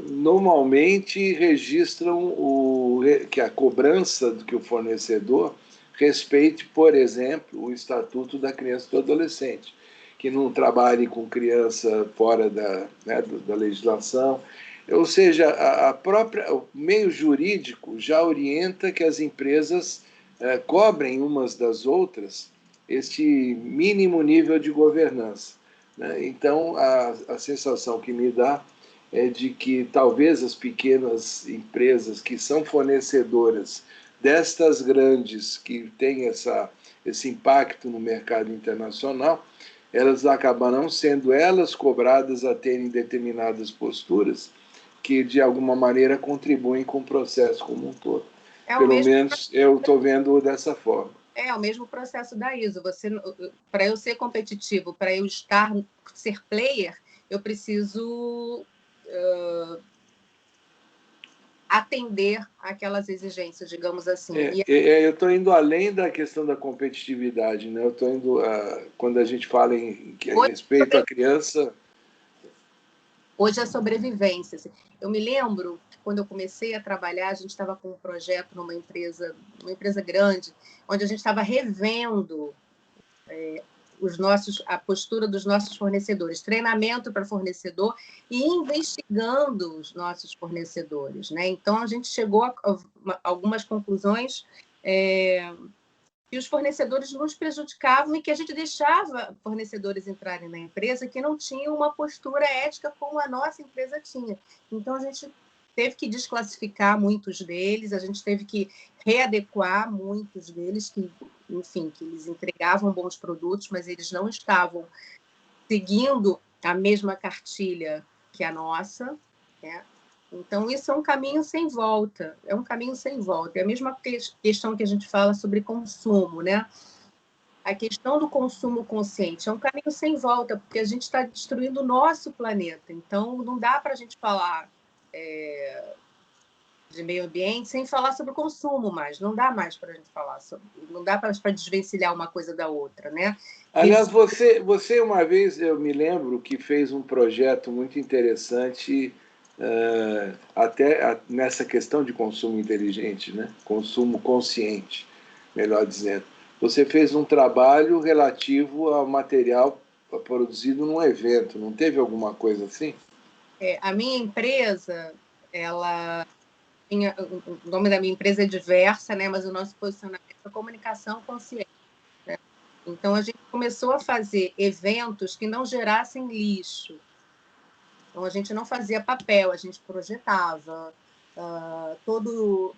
normalmente registram que a cobrança do que o fornecedor respeite, por exemplo, o Estatuto da Criança e do Adolescente, que não trabalhe com criança fora da legislação. Ou seja, o meio jurídico já orienta que as empresas cobrem umas das outras este mínimo nível de governança, né? Então, a sensação que me dá é de que talvez as pequenas empresas que são fornecedoras destas grandes que têm esse impacto no mercado internacional, elas acabarão sendo elas cobradas a terem determinadas posturas que, de alguma maneira, contribuem com o processo como um todo. Pelo menos eu estou vendo dessa forma. É o mesmo processo da ISO. Para eu ser competitivo, para eu ser player, eu preciso atender aquelas exigências, digamos assim. Eu estou indo além da questão da competitividade, né? Eu estou indo quando a gente fala em respeito à criança. Hoje é sobrevivência. Eu me lembro que quando eu comecei a trabalhar, a gente estava com um projeto numa empresa grande, onde a gente estava revendo a postura dos nossos fornecedores, treinamento para fornecedor e investigando os nossos fornecedores, né? Então, a gente chegou a algumas conclusões que os fornecedores nos prejudicavam e que a gente deixava fornecedores entrarem na empresa que não tinham uma postura ética como a nossa empresa tinha. Então, a gente teve que desclassificar muitos deles, a gente teve que readequar muitos deles, que eles entregavam bons produtos, mas eles não estavam seguindo a mesma cartilha que a nossa, né? Então, isso é um caminho sem volta. É um caminho sem volta. É a mesma questão que a gente fala sobre consumo, né? A questão do consumo consciente é um caminho sem volta, porque a gente está destruindo o nosso planeta. Então, não dá para a gente falar de meio ambiente sem falar sobre o consumo mais. Não dá mais para a gente falar sobre. Não dá para desvencilhar uma coisa da outra, né? Aliás, você uma vez, eu me lembro, que fez um projeto muito interessante até nessa questão de consumo inteligente, né? Consumo consciente, melhor dizendo. Você fez um trabalho relativo ao material produzido num evento, não teve alguma coisa assim? A minha empresa, o nome da minha empresa é diversa, né? Mas o nosso posicionamento é comunicação consciente, né? Então, a gente começou a fazer eventos que não gerassem lixo. Então, a gente não fazia papel, a gente projetava todo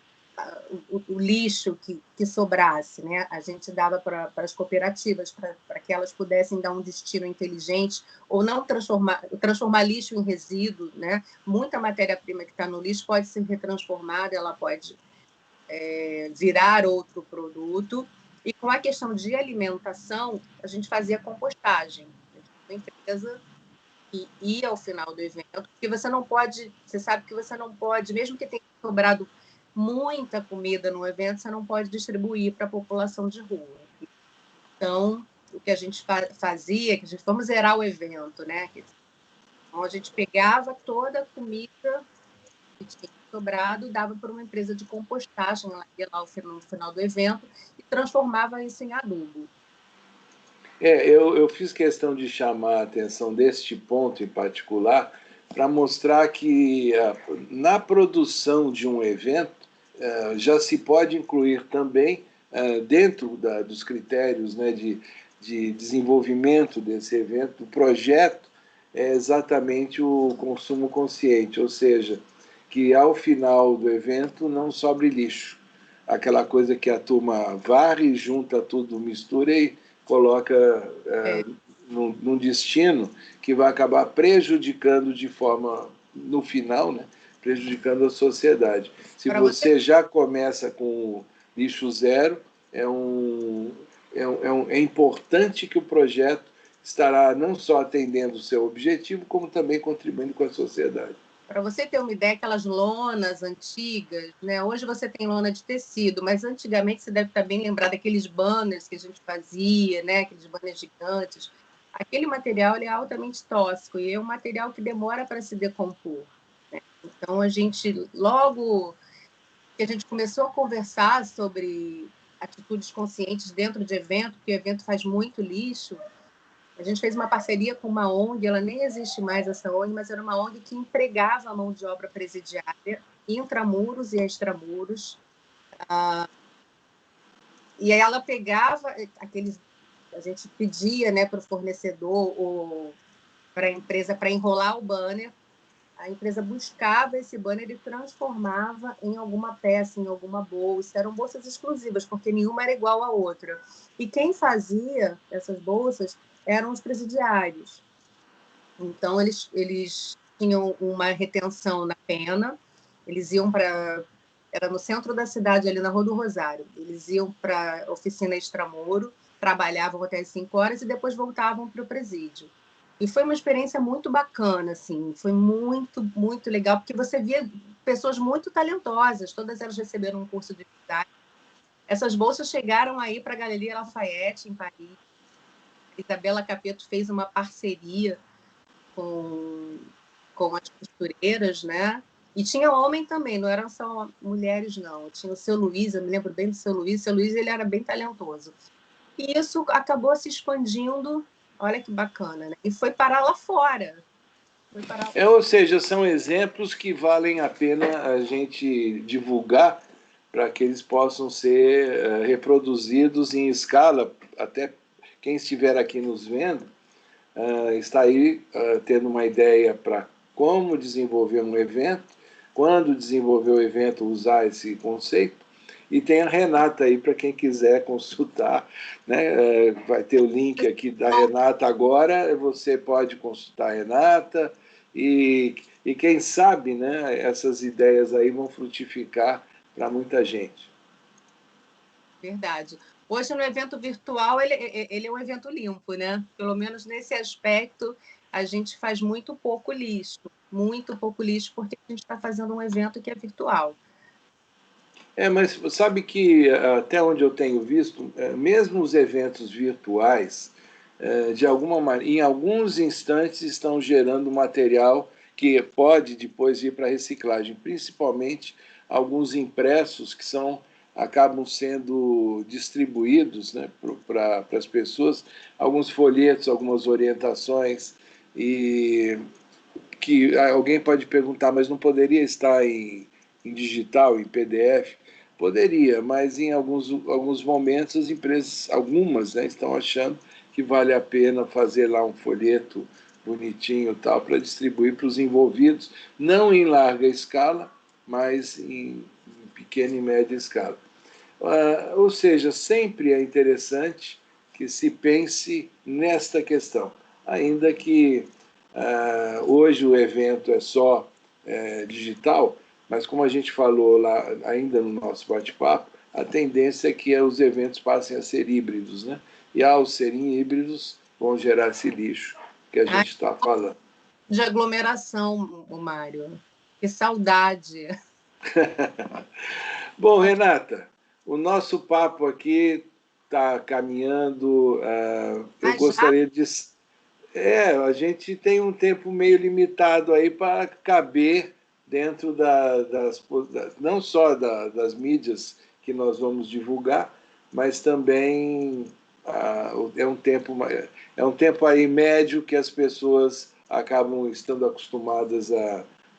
o lixo que sobrasse, né? A gente dava para as cooperativas, para que elas pudessem dar um destino inteligente ou não transformar lixo em resíduo, né? Muita matéria-prima que está no lixo pode ser retransformada, ela pode virar outro produto. E com a questão de alimentação, a gente fazia compostagem. Uma empresa que ia ao final do evento, porque você sabe que você não pode, mesmo que tenha sobrado muita comida no evento, você não pode distribuir para a população de rua. Então, o que a gente fazia, que a gente vamos zerar o evento, né? Então, a gente pegava toda a comida que tinha sobrado, dava para uma empresa de compostagem, ela ia lá no final do evento e transformava isso em adubo. Eu fiz questão de chamar a atenção deste ponto em particular para mostrar que na produção de um evento já se pode incluir também, dentro dos critérios, né, de desenvolvimento desse evento, o projeto é exatamente o consumo consciente, ou seja, que ao final do evento não sobre lixo. Aquela coisa que a turma varre, junta tudo, mistura e coloca num destino que vai acabar prejudicando de forma, no final, né, prejudicando a sociedade. Se você já começa com lixo zero, é importante que o projeto estará não só atendendo o seu objetivo, como também contribuindo com a sociedade. Para você ter uma ideia, aquelas lonas antigas, né? Hoje você tem lona de tecido, mas antigamente você deve estar bem lembrado daqueles banners que a gente fazia, né? Aqueles banners gigantes. Aquele material é altamente tóxico e é um material que demora para se decompor, né? Então, logo que a gente começou a conversar sobre atitudes conscientes dentro de evento, porque o evento faz muito lixo, A gente fez uma parceria com uma ONG, ela nem existe mais, essa ONG, mas era uma ONG que empregava a mão de obra presidiária, intramuros e extramuros. E aí ela pegava aqueles... A gente pedia, né, para o fornecedor ou para a empresa para enrolar o banner. A empresa buscava esse banner e transformava em alguma peça, em alguma bolsa. Eram bolsas exclusivas, porque nenhuma era igual à outra. E quem fazia essas bolsas eram os presidiários. Então, eles tinham uma retenção na pena, eles iam para... Era no centro da cidade, ali na Rua do Rosário. Eles iam para a oficina Extramuro, trabalhavam até as 5 horas e depois voltavam para o presídio. E foi uma experiência muito bacana, assim, foi muito, muito legal, porque você via pessoas muito talentosas, todas elas receberam um curso de idade. Essas bolsas chegaram aí para a Galeria Lafayette, em Paris. A Isabela Capeto fez uma parceria com as costureiras, né? E tinha homem também, não eram só mulheres, não. Tinha o seu Luiz, eu me lembro bem do seu Luiz. O seu Luiz, ele era bem talentoso. E isso acabou se expandindo, olha que bacana, né? E foi parar lá fora. Ou seja, são exemplos que valem a pena a gente divulgar para que eles possam ser reproduzidos em escala. Até quem estiver aqui nos vendo está aí tendo uma ideia para como desenvolver um evento, quando desenvolver o evento usar esse conceito. E tem a Renata aí para quem quiser consultar, né? Vai ter o link aqui da Renata agora, você pode consultar a Renata e quem sabe, né, essas ideias aí vão frutificar para muita gente. Verdade. Hoje, no evento virtual, ele é um evento limpo, né? Pelo menos nesse aspecto, a gente faz muito pouco lixo, porque a gente está fazendo um evento que é virtual. Mas sabe que, até onde eu tenho visto, mesmo os eventos virtuais, de alguma maneira, em alguns instantes estão gerando material que pode depois ir para reciclagem, principalmente alguns impressos que acabam sendo distribuídos, né, para as pessoas, alguns folhetos, algumas orientações, e que alguém pode perguntar, mas não poderia estar em digital, em PDF? Poderia, mas em alguns momentos as empresas, algumas, né, estão achando que vale a pena fazer lá um folheto bonitinho tal para distribuir para os envolvidos, não em larga escala, mas em pequena e média escala. Ou seja, sempre é interessante que se pense nesta questão, ainda que hoje o evento é só digital, mas como a gente falou lá ainda no nosso bate-papo, a tendência é que os eventos passem a ser híbridos, né? E ao serem híbridos, vão gerar esse lixo que a gente está falando. De aglomeração, o Mário. Que saudade. Bom, Renata, o nosso papo aqui está caminhando. Eu gostaria de... a gente tem um tempo meio limitado aí para caber dentro não só das mídias que nós vamos divulgar, mas também é um tempo aí médio que as pessoas acabam estando acostumadas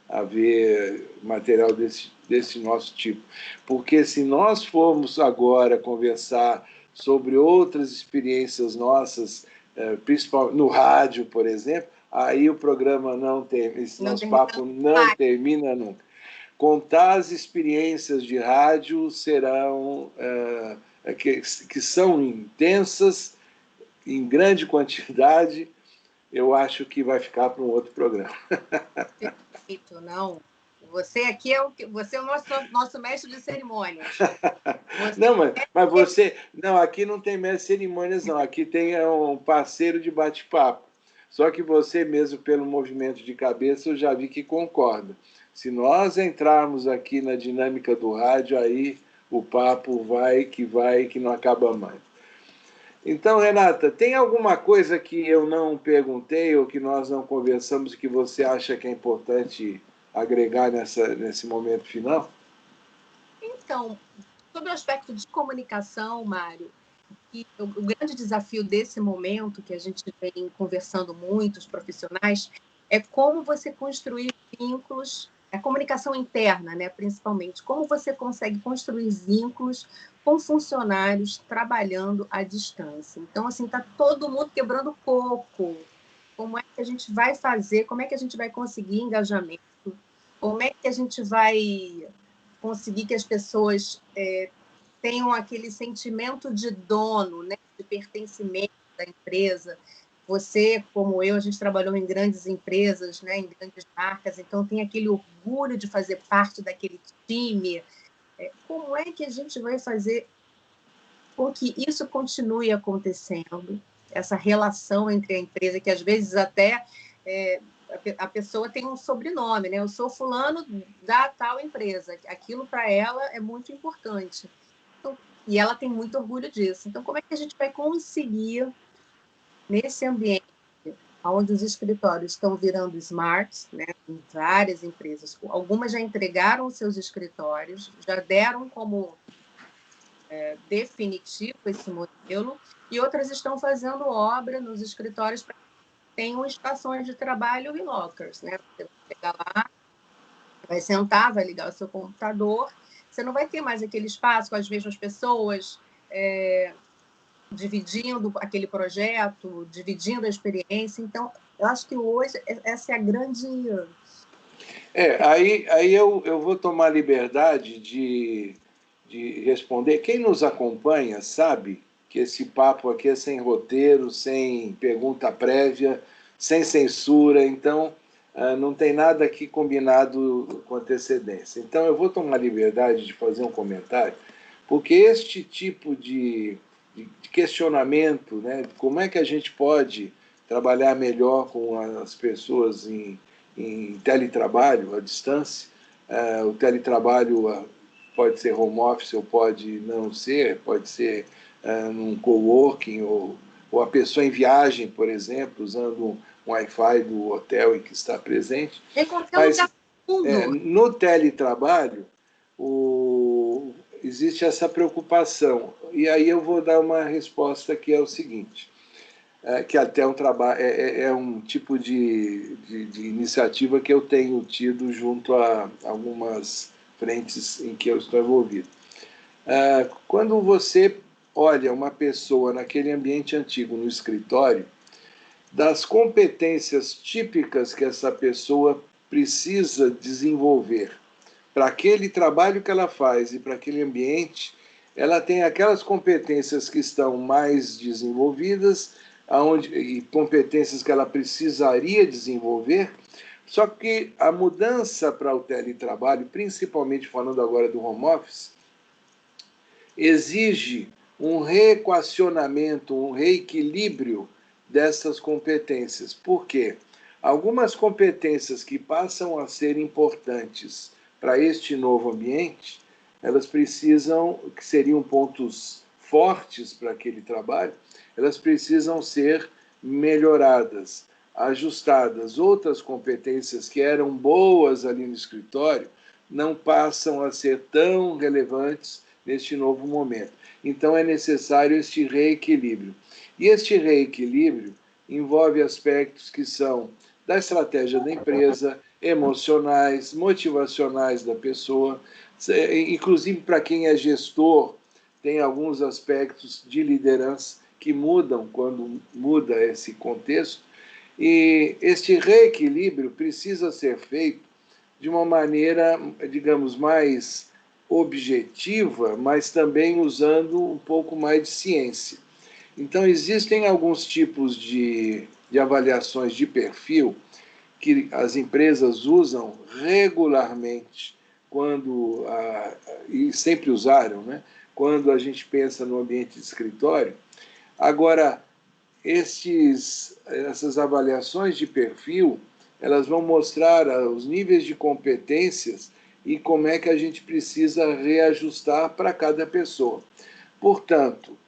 a ver material desse nosso tipo. Porque se nós formos agora conversar sobre outras experiências nossas, principalmente no rádio, por exemplo, aí o programa não termina, esse nosso papo não termina nunca. Contar as experiências de rádio serão que são intensas, em grande quantidade. Eu acho que vai ficar para um outro programa. Perfeito, não. Você aqui você é o nosso mestre de cerimônias. Não, mas você... Não, aqui não tem mestre de cerimônias, não. Aqui tem um parceiro de bate-papo. Só que você mesmo, pelo movimento de cabeça, eu já vi que concorda. Se nós entrarmos aqui na dinâmica do rádio, aí o papo vai, que não acaba mais. Então, Renata, tem alguma coisa que eu não perguntei ou que nós não conversamos que você acha que é importante agregar nesse momento final? Então, sobre o aspecto de comunicação, Mário, que o grande desafio desse momento, que a gente vem conversando muito, os profissionais, é como você construir vínculos, a comunicação interna, né, principalmente, como você consegue construir vínculos com funcionários trabalhando à distância. Então, assim, está todo mundo quebrando coco. Como é que a gente vai fazer? Como é que a gente vai conseguir engajamento? Como é que a gente vai conseguir que as pessoas tenham aquele sentimento de dono, né, de pertencimento da empresa? Você, como eu, a gente trabalhou em grandes empresas, né, em grandes marcas, então tem aquele orgulho de fazer parte daquele time. Como é que a gente vai fazer com que isso continue acontecendo? Essa relação entre a empresa, que às vezes até a pessoa tem um sobrenome, né? Eu sou fulano da tal empresa. Aquilo para ela é muito importante. Então, e ela tem muito orgulho disso. Então, como é que a gente vai conseguir, nesse ambiente onde os escritórios estão virando smart, né, em várias empresas, algumas já entregaram os seus escritórios, já deram como definitivo esse modelo, e outras estão fazendo obra nos escritórios para que tenham estações de trabalho e lockers, né? Você vai chegar lá, vai sentar, vai ligar o seu computador, você não vai ter mais aquele espaço com as mesmas pessoas, dividindo aquele projeto, dividindo a experiência. Então, eu acho que hoje essa é a grande... Aí eu vou tomar liberdade de responder. Quem nos acompanha sabe que esse papo aqui é sem roteiro, sem pergunta prévia, sem censura, então não tem nada aqui combinado com antecedência. Então eu vou tomar liberdade de fazer um comentário, porque este tipo de questionamento, né, de como é que a gente pode trabalhar melhor com as pessoas em teletrabalho, à distância. O teletrabalho pode ser home office ou pode não ser, pode ser num coworking ou a pessoa em viagem, por exemplo, usando um Wi-Fi do hotel em que está presente. Em qualquer lugar do mundo. No teletrabalho, existe essa preocupação. E aí eu vou dar uma resposta que é o seguinte, que até é um tipo de iniciativa que eu tenho tido junto a algumas frentes em que eu estou envolvido. Quando você olha uma pessoa naquele ambiente antigo, no escritório, das competências típicas que essa pessoa precisa desenvolver para aquele trabalho que ela faz e para aquele ambiente, ela tem aquelas competências que estão mais desenvolvidas, e competências que ela precisaria desenvolver, só que a mudança para o teletrabalho, principalmente falando agora do home office, exige um reequacionamento, um reequilíbrio dessas competências. Por quê? Algumas competências que passam a ser importantes para este novo ambiente, elas precisam, que seriam pontos fortes para aquele trabalho, elas precisam ser melhoradas, ajustadas. Outras competências que eram boas ali no escritório não passam a ser tão relevantes neste novo momento. Então é necessário este reequilíbrio. E este reequilíbrio envolve aspectos que são da estratégia da empresa, emocionais, motivacionais da pessoa, inclusive para quem é gestor, tem alguns aspectos de liderança que mudam quando muda esse contexto, e este reequilíbrio precisa ser feito de uma maneira, digamos, mais objetiva, mas também usando um pouco mais de ciência. Então, existem alguns tipos de avaliações de perfil que as empresas usam regularmente e sempre usaram, né, quando a gente pensa no ambiente de escritório. Agora, essas avaliações de perfil, elas vão mostrar os níveis de competências e como é que a gente precisa reajustar para cada pessoa. Portanto,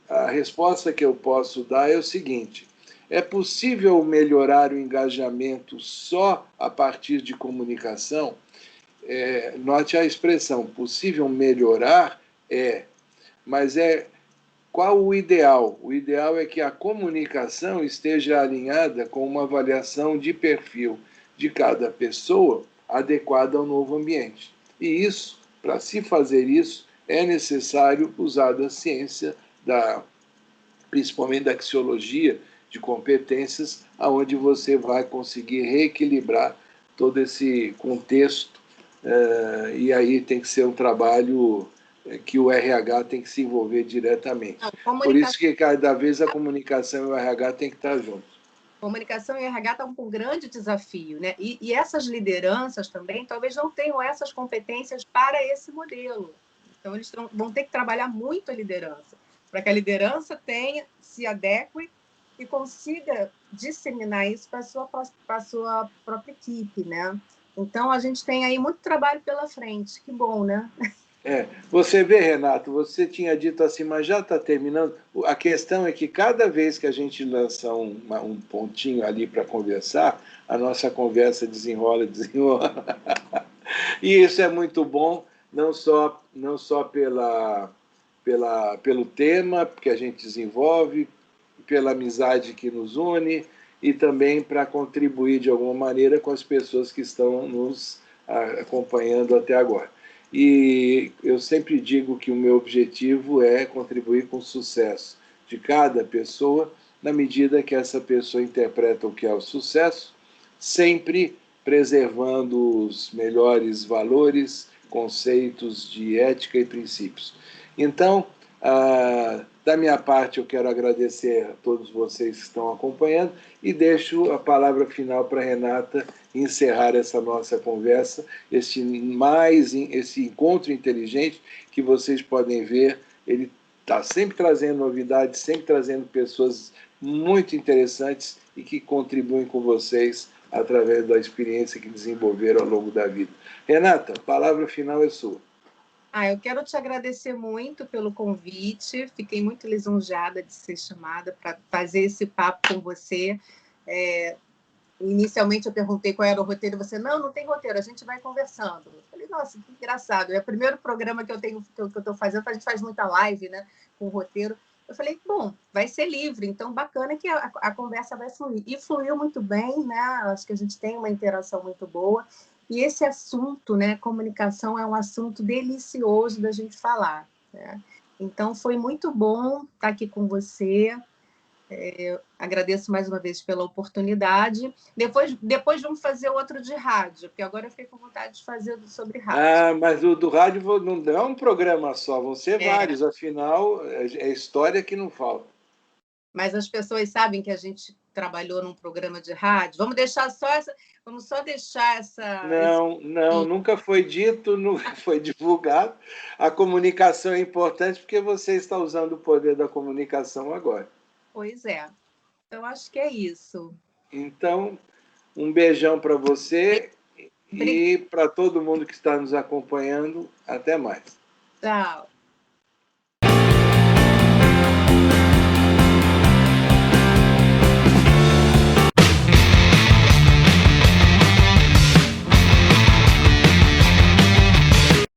a resposta que eu posso dar é o seguinte: é possível melhorar o engajamento só a partir de comunicação? Note a expressão, possível melhorar, mas qual o ideal? O ideal é que a comunicação esteja alinhada com uma avaliação de perfil de cada pessoa adequada ao novo ambiente. E isso, para se fazer isso, é necessário usar da ciência, principalmente da axiologia de competências, aonde você vai conseguir reequilibrar todo esse contexto, e aí tem que ser um trabalho que o RH tem que se envolver diretamente. Por isso que cada vez a comunicação e o RH tem que estar juntos. Comunicação e RH estão com um grande desafio, né? E essas lideranças também talvez não tenham essas competências para esse modelo. Então, eles vão ter que trabalhar muito a liderança, para que a liderança se adeque e consiga disseminar isso para a sua própria equipe, né? Então, a gente tem aí muito trabalho pela frente. Que bom, né? Você vê, Renato, você tinha dito assim, mas já está terminando. A questão é que cada vez que a gente lança um pontinho ali para conversar, a nossa conversa desenrola, desenrola. E isso é muito bom, não só pelo tema que a gente desenvolve, pela amizade que nos une e também para contribuir de alguma maneira com as pessoas que estão nos acompanhando até agora. E eu sempre digo que o meu objetivo é contribuir com o sucesso de cada pessoa, na medida que essa pessoa interpreta o que é o sucesso, sempre preservando os melhores valores, conceitos de ética e princípios. Então, da minha parte, eu quero agradecer a todos vocês que estão acompanhando e deixo a palavra final para a Renata encerrar essa nossa conversa, esse encontro inteligente que vocês podem ver, ele está sempre trazendo novidades, sempre trazendo pessoas muito interessantes e que contribuem com vocês através da experiência que desenvolveram ao longo da vida. Renata, a palavra final é sua. Eu quero te agradecer muito pelo convite, fiquei muito lisonjeada de ser chamada para fazer esse papo com você. Inicialmente eu perguntei qual era o roteiro, e você, não tem roteiro, a gente vai conversando. Eu falei, nossa, que engraçado, é o primeiro programa que eu estou fazendo, a gente faz muita live, né, com roteiro. Eu falei, bom, vai ser livre, então bacana que a conversa vai fluir. E fluiu muito bem, né? Acho que a gente tem uma interação muito boa. E esse assunto, né, comunicação, é um assunto delicioso da gente falar, né? Então, foi muito bom estar aqui com você. Agradeço mais uma vez pela oportunidade. Depois vamos fazer outro de rádio, porque agora eu fiquei com vontade de fazer sobre rádio. Mas o do rádio não é um programa só, vão ser vários, afinal, é história que não falta. Mas as pessoas sabem que a gente trabalhou num programa de rádio. Vamos só deixar essa. Não, nunca foi dito, nunca foi divulgado. A comunicação é importante porque você está usando o poder da comunicação agora. Pois é. Eu acho que é isso. Então, um beijão para você e para todo mundo que está nos acompanhando. Até mais. Tchau.